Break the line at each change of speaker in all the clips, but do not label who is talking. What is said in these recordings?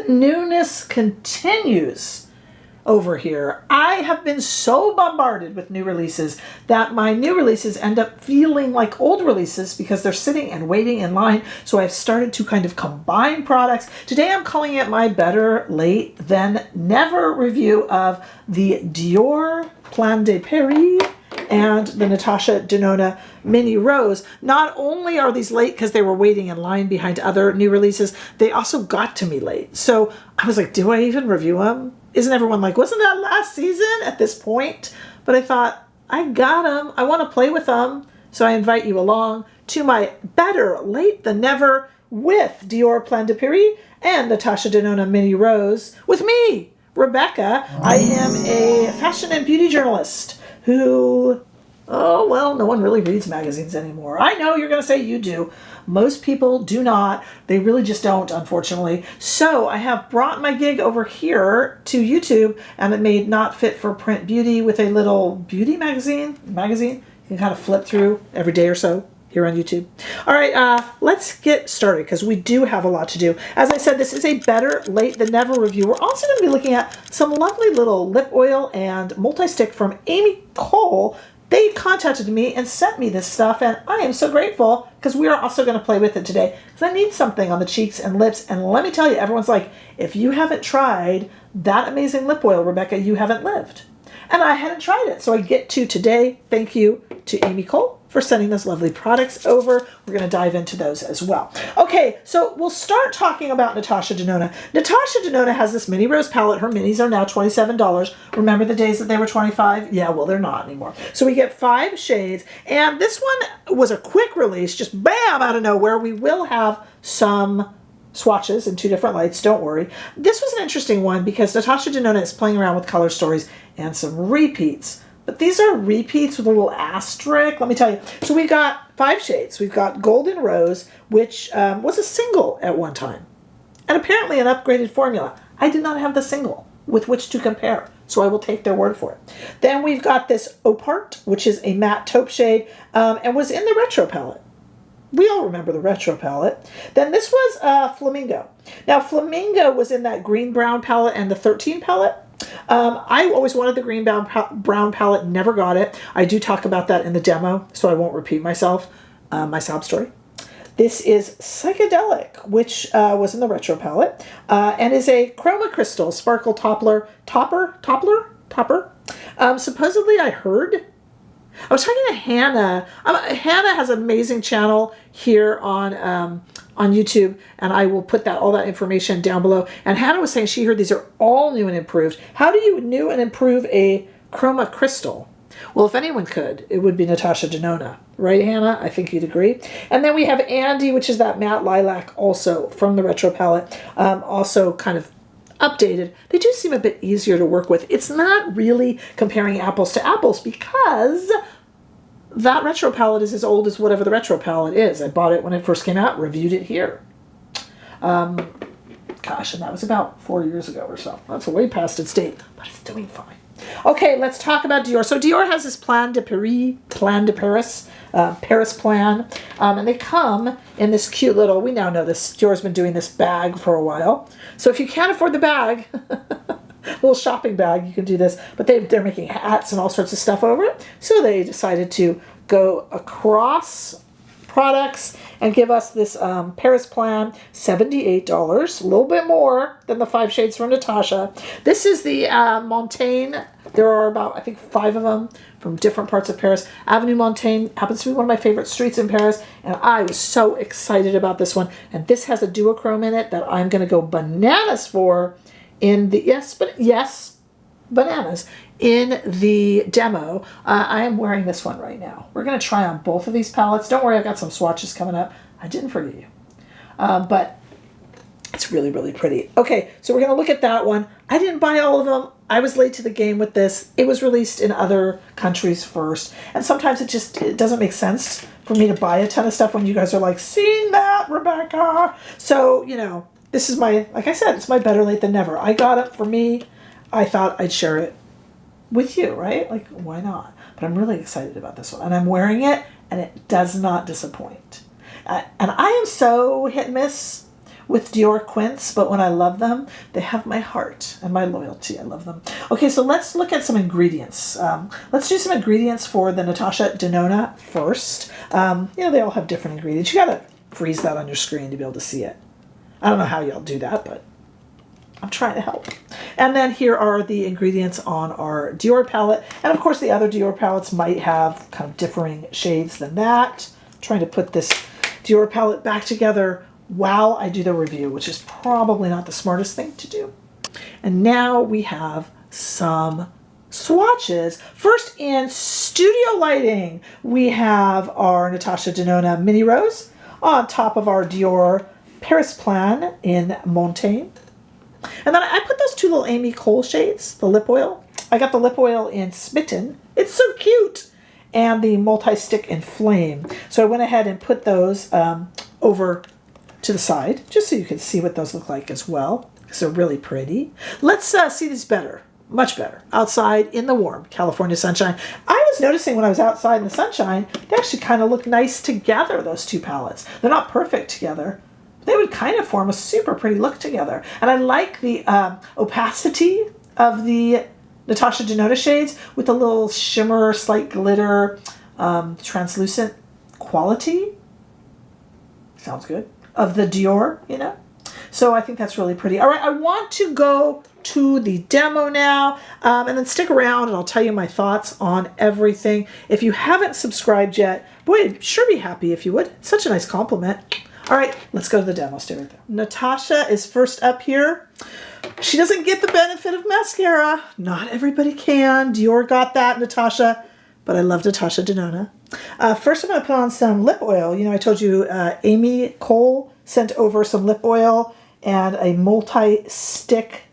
the newness continues over here. I have been so bombarded with new releases that my new releases end up feeling like old releases because they're sitting and waiting in line. So I've started to kind of combine products. Today I'm calling it my better late than never review of the Dior Plan de Paris and the Natasha Denona Mini Rose. Not only are these late because they were waiting in line behind other new releases, they also got to me late. So I was like, do I even review them? Isn't everyone like, wasn't that last season at this point? But I thought, I got them. I want to play with them. So I invite you along to my better late than never with Dior Plan de Paris and Natasha Denona Mini Rose with me, Rebecca. I am a fashion and beauty journalist who, oh, well, no one really reads magazines anymore. I know you're going to say you do. Most people do not. They really just don't, unfortunately. So I have brought my gig over here to YouTube, and it made Not Fit for Print Beauty with a little beauty magazine. You can kind of flip through every day or so here on YouTube. All right, let's get started because we do have a lot to do. As I said, this is a better late than never review. We're also going to be looking at some lovely little lip oil and multi-stick from Amy Cole. They contacted me and sent me this stuff, and I am so grateful because we are also going to play with it today because I need something on the cheeks and lips. And let me tell you, everyone's like, if you haven't tried that amazing lip oil, Rebecca, you haven't lived. And I hadn't tried it, so I get to today. Thank you to Amy Cole for sending those lovely products over. We're going to dive into those as well. Okay, so we'll start talking about Natasha Denona. Natasha Denona has this mini rose palette. Her minis are now $27. Remember the days that they were $25? Yeah, well, they're not anymore. So we get 5 shades, and this one was a quick release, just bam, out of nowhere. We will have some swatches in 2 different lights, don't worry. This was an interesting one because Natasha Denona is playing around with color stories and some repeats. But these are repeats with a little asterisk, let me tell you. So we've got 5 shades. We've got Golden Rose, which was a single at one time, and apparently an upgraded formula. I did not have the single with which to compare, so I will take their word for it. Then we've got this Opart, which is a matte taupe shade, and was in the Retro palette. We all remember the Retro palette. Then this was Flamingo. Now, Flamingo was in that green-brown palette and the 13 palette. I always wanted the green-brown palette, never got it. I do talk about that in the demo, so I won't repeat myself, my sob story. This is Psychedelic, which was in the Retro palette, and is a chroma crystal sparkle topper. Supposedly I heard, I was talking to Hannah. Hannah has an amazing channel here on YouTube, and I will put all that information down below. And Hannah was saying she heard these are all new and improved. How do you new and improve a chroma crystal? Well, if anyone could, it would be Natasha Denona. Right, Hannah? I think you'd agree. And then we have Andy, which is that matte lilac, also from the Retro palette, also kind of updated. They do seem a bit easier to work with. It's not really comparing apples to apples because that Retro palette is as old as whatever the Retro palette is. I bought it when it first came out, reviewed it here. Gosh, and that was about 4 years ago or so. That's way past its date, but it's doing fine. Okay, let's talk about Dior. So Dior has this Plan de Paris, Paris plan, and they come in this cute little, we now know this, Dior's been doing this bag for a while. So if you can't afford the bag, little shopping bag, you can do this, but they're making hats and all sorts of stuff over it. So they decided to go across products and give us this Paris plan, $78, a little bit more than the 5 shades from Natasha. This is the Montaigne. There are about, I think, 5 of them from different parts of Paris. Avenue Montaigne happens to be one of my favorite streets in Paris, and I was so excited about this one. And this has a duochrome in it that I'm going to go bananas for in the, bananas, in the demo. I am wearing this one right now. We're going to try on both of these palettes. Don't worry, I've got some swatches coming up. I didn't forget you. But it's really, really pretty. Okay, so we're going to look at that one. I didn't buy all of them. I was late to the game with this. It was released in other countries first. And sometimes it doesn't make sense for me to buy a ton of stuff when you guys are like, seen that, Rebecca? So, you know, this is my, like I said, it's my better late than never. I got it for me. I thought I'd share it with you, right? Like, why not? But I'm really excited about this one. And I'm wearing it, and it does not disappoint. And I am so hit and miss with Dior Quints, but when I love them, they have my heart and my loyalty. I love them. Okay, so let's look at some ingredients. Let's do some ingredients for the Natasha Denona first. They all have different ingredients. You gotta freeze that on your screen to be able to see it. I don't know how y'all do that, but I'm trying to help. And then here are the ingredients on our Dior palette. And of course the other Dior palettes might have kind of differing shades than that. I'm trying to put this Dior palette back together while I do the review, which is probably not the smartest thing to do. And now we have some swatches. First, in studio lighting, we have our Natasha Denona Mini Rose on top of our Dior Paris Plan in Montaigne. And then I put those two little Amy Cole shades, the lip oil. I got the lip oil in Smitten. It's so cute. And the multi-stick in Flame. So I went ahead and put those over to the side, just so you can see what those look like as well, because they're really pretty. Let's see these better, much better, outside in the warm California sunshine. I was noticing when I was outside in the sunshine, they actually kind of look nice together, those two palettes. They're not perfect together. They would kind of form a super pretty look together. And I like the opacity of the Natasha Denona shades with a little shimmer, slight glitter, translucent quality. Sounds good. Of the Dior, So I think that's really pretty. All right, I want to go to the demo now, and then stick around and I'll tell you my thoughts on everything. If you haven't subscribed yet, boy, I'd sure be happy if you would. It's such a nice compliment. All right, let's go to the demo. Stay right there. Natasha is first up here. She doesn't get the benefit of mascara. Not everybody can. Dior got that, Natasha, but I love Natasha Denona. First, I'm going to put on some lip oil. I told you Amy Cole sent over some lip oil and a multi-stick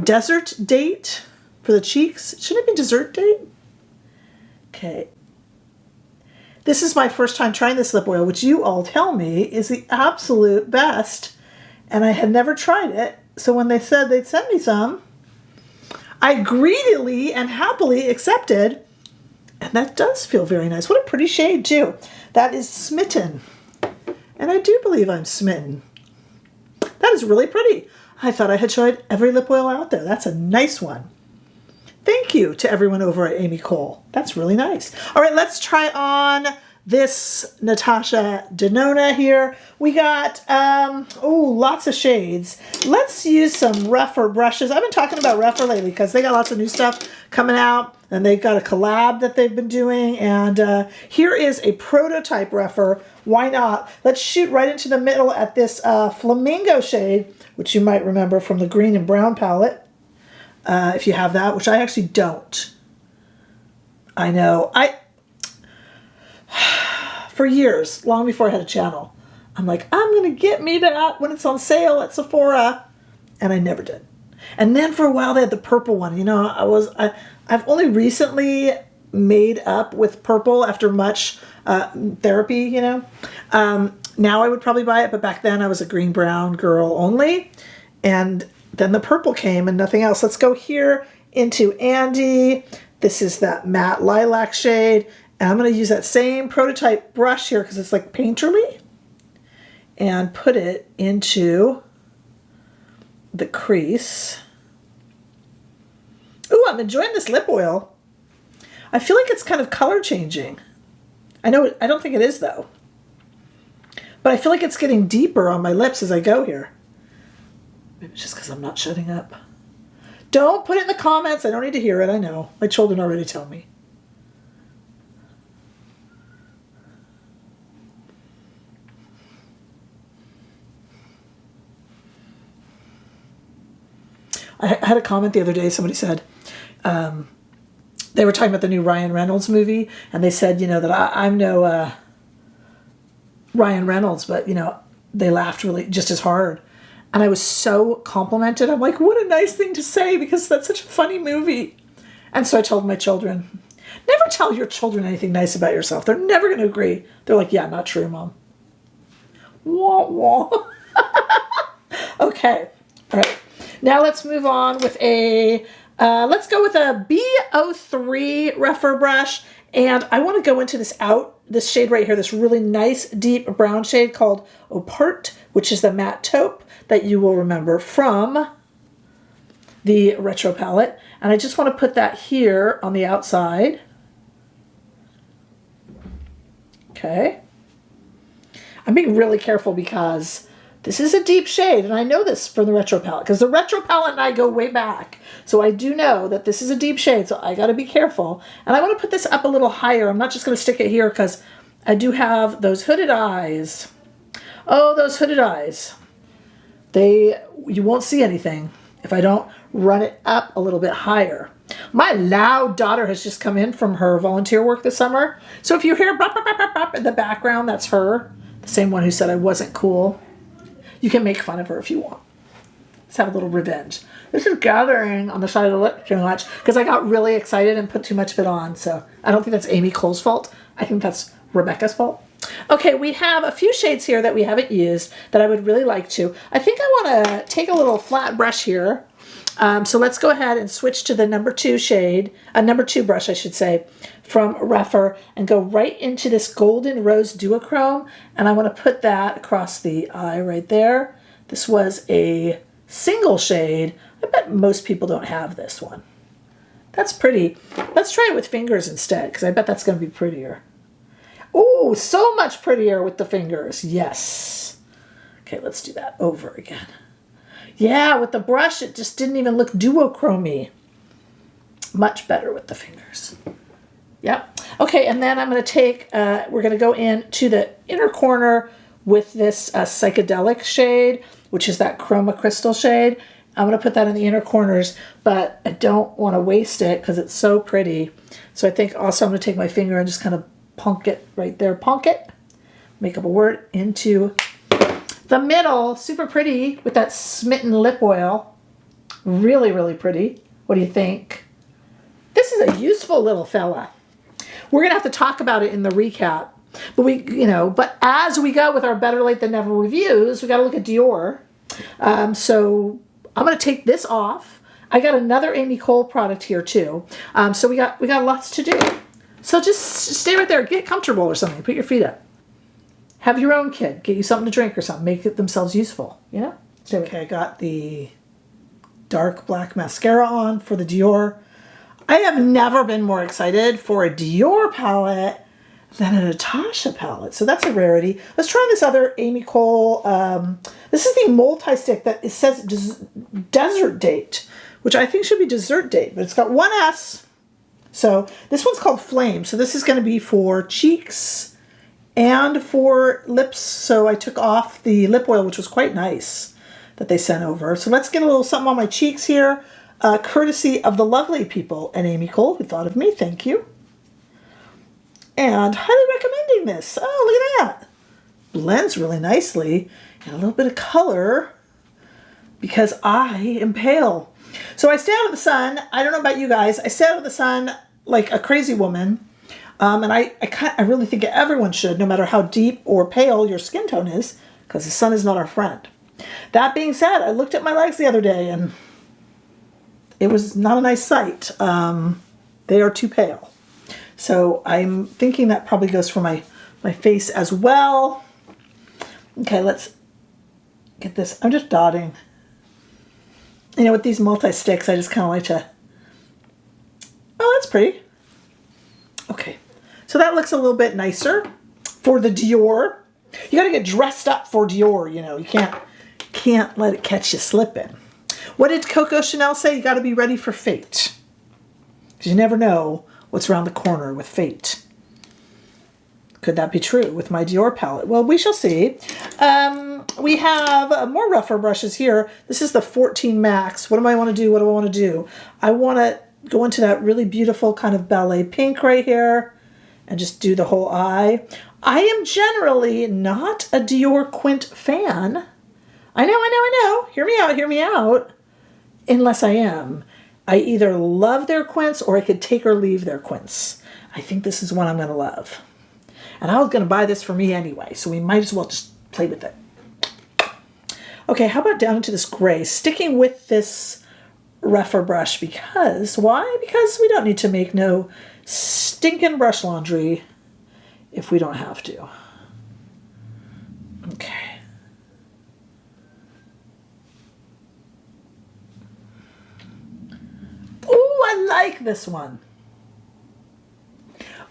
desert date for the cheeks. Shouldn't it be dessert date? Okay. This is my first time trying this lip oil, which you all tell me is the absolute best. And I had never tried it. So when they said they'd send me some, I greedily and happily accepted. And that does feel very nice. What a pretty shade, too. That is Smitten. And I do believe I'm smitten. That is really pretty. I thought I had tried every lip oil out there. That's a nice one. Thank you to everyone over at Amy Cole. That's really nice. All right, let's try on this Natasha Denona here. We got, lots of shades. Let's use some rougher brushes. I've been talking about rougher lately because they got lots of new stuff coming out. And they've got a collab that they've been doing. And here is a prototype rougher. Why not? Let's shoot right into the middle at this Flamingo shade, which you might remember from the green and brown palette. If you have that, which I actually don't. I know. For years, long before I had a channel, I'm like, I'm going to get me that when it's on sale at Sephora. And I never did. And then for a while, they had the purple one. I've only recently made up with purple after much therapy, Now I would probably buy it, but back then I was a green-brown girl only. And then the purple came and nothing else. Let's go here into Andy. This is that matte lilac shade. And I'm going to use that same prototype brush here because it's like painterly. And put it into the crease. Ooh, I'm enjoying this lip oil. I feel like it's kind of color changing. I don't think it is though. But I feel like it's getting deeper on my lips as I go here. Maybe it's just because I'm not shutting up. Don't put it in the comments. I don't need to hear it. I know. My children already tell me. I had a comment the other day. Somebody said they were talking about the new Ryan Reynolds movie, and they said, that I'm no Ryan Reynolds, but they laughed really just as hard, and I was so complimented. I'm like, what a nice thing to say because that's such a funny movie. And so I told my children, never tell your children anything nice about yourself. They're never going to agree. They're like, yeah, not true, Mom. Wah wah. Okay, all right. Now let's move on with let's go with a B03 rougher brush. And I want to go into this this shade right here, this really nice deep brown shade called Opart, which is the matte taupe that you will remember from the retro palette. And I just want to put that here on the outside. Okay. I'm being really careful because this is a deep shade, and I know this from the retro palette because the retro palette and I go way back. So I do know that this is a deep shade, so I got to be careful. And I want to put this up a little higher. I'm not just going to stick it here because I do have those hooded eyes. Oh, those hooded eyes. You won't see anything if I don't run it up a little bit higher. My loud daughter has just come in from her volunteer work this summer. So if you hear bop, bop, bop, bop, bop in the background, that's her. The same one who said I wasn't cool. You can make fun of her if you want. Let's have a little revenge. This is gathering on the side of the lip too much because I got really excited and put too much of it on. So I don't think that's Amy Cole's fault. I think that's Rebecca's fault. Okay, we have a few shades here that we haven't used that I would really like to. I think I want to take a little flat brush here. So let's go ahead and switch to the number 2 shade, number 2 brush, I should say, from Rephr, and go right into this Golden Rose Duochrome. And I want to put that across the eye right there. This was a single shade. I bet most people don't have this one. That's pretty. Let's try it with fingers instead, because I bet that's going to be prettier. Oh, so much prettier with the fingers. Yes. Okay, let's do that over again. Yeah, with the brush, it just didn't even look duochromy. Much better with the fingers. Yep. Okay, and then I'm going to take, we're going to go into the inner corner with this psychedelic shade, which is that chroma crystal shade. I'm going to put that in the inner corners, but I don't want to waste it because it's so pretty. So I think also I'm going to take my finger and just kind of punk it right there. Punk it. Make up a word into the middle. Super pretty with that Smitten lip oil. Really, really pretty. What do you think? This is a useful little fella. We're going to have to talk about it in the recap. But but as we go with our Better Late Than Never reviews, we got to look at Dior. So I'm going to take this off. I got another Amy Cole product here too. So we got lots to do. So just stay right there. Get comfortable or something. Put your feet up. Have your own kid. Get you something to drink or something. Make it themselves useful. You know? Okay, I got the dark black mascara on for the Dior. I have never been more excited for a Dior palette than a Natasha palette. So that's a rarity. Let's try this other Amy Cole. This is the multi-stick that it says Desert Date, which I think should be Dessert Date, but it's got one S. So this one's called Flame. So this is going to be for cheeks and for lips. So I took off the lip oil, which was quite nice that they sent over. So let's get a little something on my cheeks here, courtesy of the lovely people at Amy Cole who thought of me. Thank you. And highly recommending this. Oh, look at that. Blends really nicely. And a little bit of color because I am pale. So I stay out of the sun. I don't know about you guys. I stay out of the sun like a crazy woman. And I really think everyone should, no matter how deep or pale your skin tone is, because the sun is not our friend. That being said, I looked at my legs the other day and it was not a nice sight. They are too pale. So I'm thinking that probably goes for my face as well. Okay, let's get this. I'm just dotting. You know, with these multi-sticks, I just kind of like to... Oh, that's pretty. Okay, so that looks a little bit nicer for the Dior. You got to get dressed up for Dior, you know. You can't let it catch you slipping. What did Coco Chanel say? You got to be ready for fate. Because you never know what's around the corner with fate. Could that be true with my Dior palette? Well, we shall see. We have more Rephr brushes here. This is the 14 Max. What do I want to do? What do I want to do? I want to go into that really beautiful kind of ballet pink right here and just do the whole eye. I am generally not a Dior Quint fan. I know. Hear me out. Unless I am. I either love their quints or I could take or leave their quints. I think this is one I'm going to love. And I was going to buy this for me anyway, so we might as well just play with it. Okay, how about down into this gray? Sticking with this Rephr brush because, why? Because we don't need to make no stinking brush laundry if we don't have to. Okay. Oh, I like this one.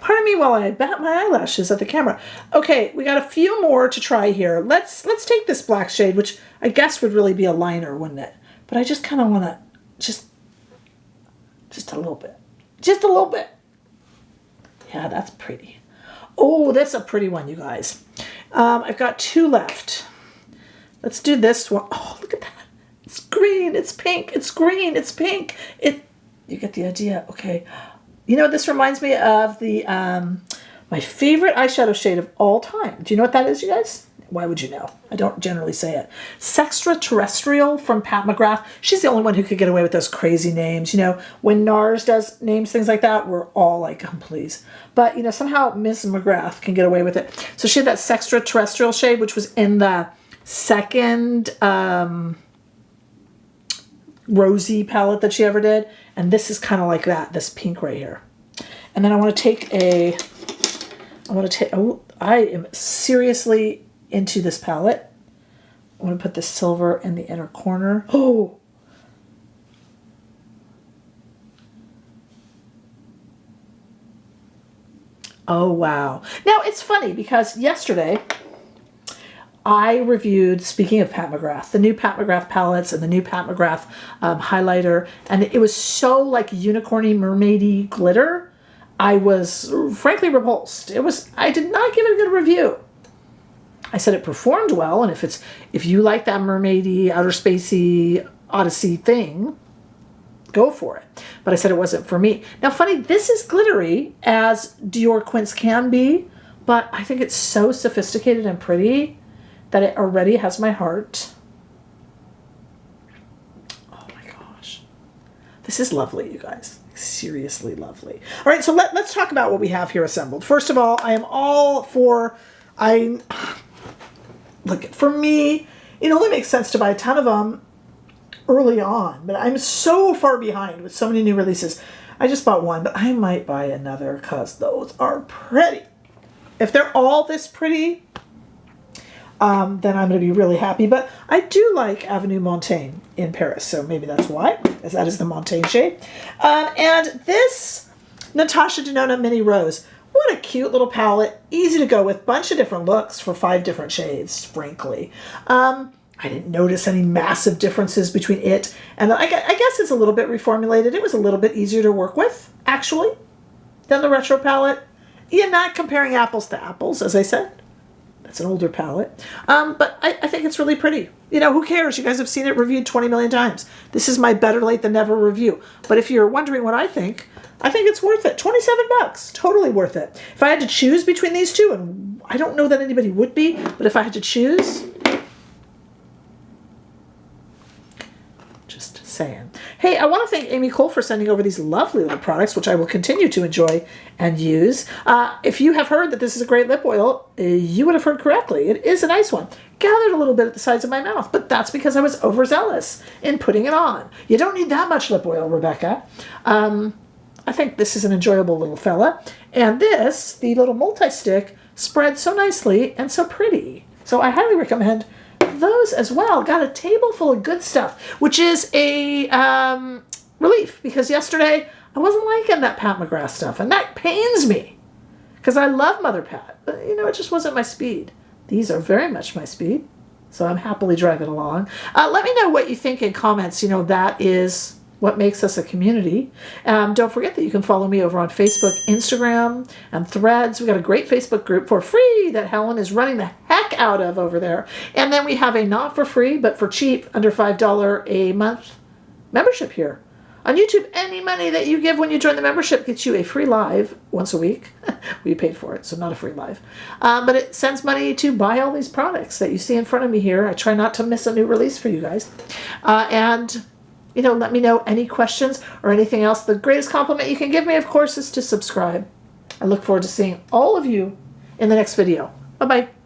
Pardon me while I bat my eyelashes at the camera. Okay, we got a few more to try here. Let's take this black shade, which I guess would really be a liner, wouldn't it? But I just kind of want to just a little bit. Just a little bit. Yeah, that's pretty. Oh, that's a pretty one, you guys. I've got 2 left. Let's do this one. Oh, look at that. It's green, it's pink, it's green, it's pink. You get the idea. Okay. You know, this reminds me of the my favorite eyeshadow shade of all time. Do you know what that is, you guys? Why would you know? I don't generally say it. Sextraterrestrial from Pat McGrath. She's the only one who could get away with those crazy names. You know, when NARS does names things like that, we're all like, oh, please. But, you know, somehow Miss McGrath can get away with it. So she had that Sextraterrestrial shade, which was in the second rosy palette that she ever did. And this is kind of like that, this pink right here. And then I want to take I am seriously into this palette. I want to put the silver in the inner corner. Oh! Oh, wow. Now, it's funny because yesterday I reviewed, speaking of Pat McGrath, the new Pat McGrath palettes and the new Pat McGrath highlighter, and it was so like unicorny, mermaidy glitter. I was frankly repulsed. I did not give it a good review. I said it performed well, and if you like that mermaidy, outer spacey, Odyssey thing, go for it. But I said it wasn't for me. Now, funny, this is glittery as Dior Quince can be, but I think it's so sophisticated and pretty that it already has my heart. Oh my gosh. This is lovely, you guys. Seriously lovely. All right, so let's talk about what we have here assembled. First of all, I am all for... Look, for me, it only makes sense to buy a ton of them early on, but I'm so far behind with so many new releases. I just bought one, but I might buy another because those are pretty. If they're all this pretty... then I'm going to be really happy. But I do like Avenue Montaigne in Paris, so maybe that's why, as that is the Montaigne shade. And this Natasha Denona Mini Rose. What a cute little palette. Easy to go with. Bunch of different looks for 5 different shades, frankly. I didn't notice any massive differences between it. And I guess it's a little bit reformulated. It was a little bit easier to work with, actually, than the retro palette. You're not comparing apples to apples, as I said. It's an older palette. But I think it's really pretty. You know, who cares? You guys have seen it reviewed 20 million times. This is my better late than never review. But if you're wondering what I think it's worth it. 27 bucks. Totally worth it. If I had to choose between these two, and I don't know that anybody would be, but if I had to choose... Just saying. Hey, I want to thank Amy Cole for sending over these lovely little products, which I will continue to enjoy and use. If you have heard that this is a great lip oil, you would have heard correctly. It is a nice one. Gathered a little bit at the sides of my mouth, but that's because I was overzealous in putting it on. You don't need that much lip oil, Rebecca. I think this is an enjoyable little fella. And this, the little multi-stick, spreads so nicely and so pretty. So I highly recommend those as well. Got a table full of good stuff, which is a relief, because yesterday I wasn't liking that Pat McGrath stuff, and that pains me because I love Mother Pat, but you know, it just wasn't my speed. These are very much my speed, so I'm happily driving along. Let me know what you think in comments. You know, that is what makes us a community. Don't forget that you can follow me over on Facebook, Instagram, and Threads. We got a great Facebook group for free that Helen is running the heck out of over there. And then we have a not for free, but for cheap, under $5 a month membership here. On YouTube, any money that you give when you join the membership gets you a free live once a week. We paid for it, so not a free live. But it sends money to buy all these products that you see in front of me here. I try not to miss a new release for you guys. And... you know, let me know any questions or anything else. The greatest compliment you can give me, of course, is to subscribe. I look forward to seeing all of you in the next video. Bye-bye.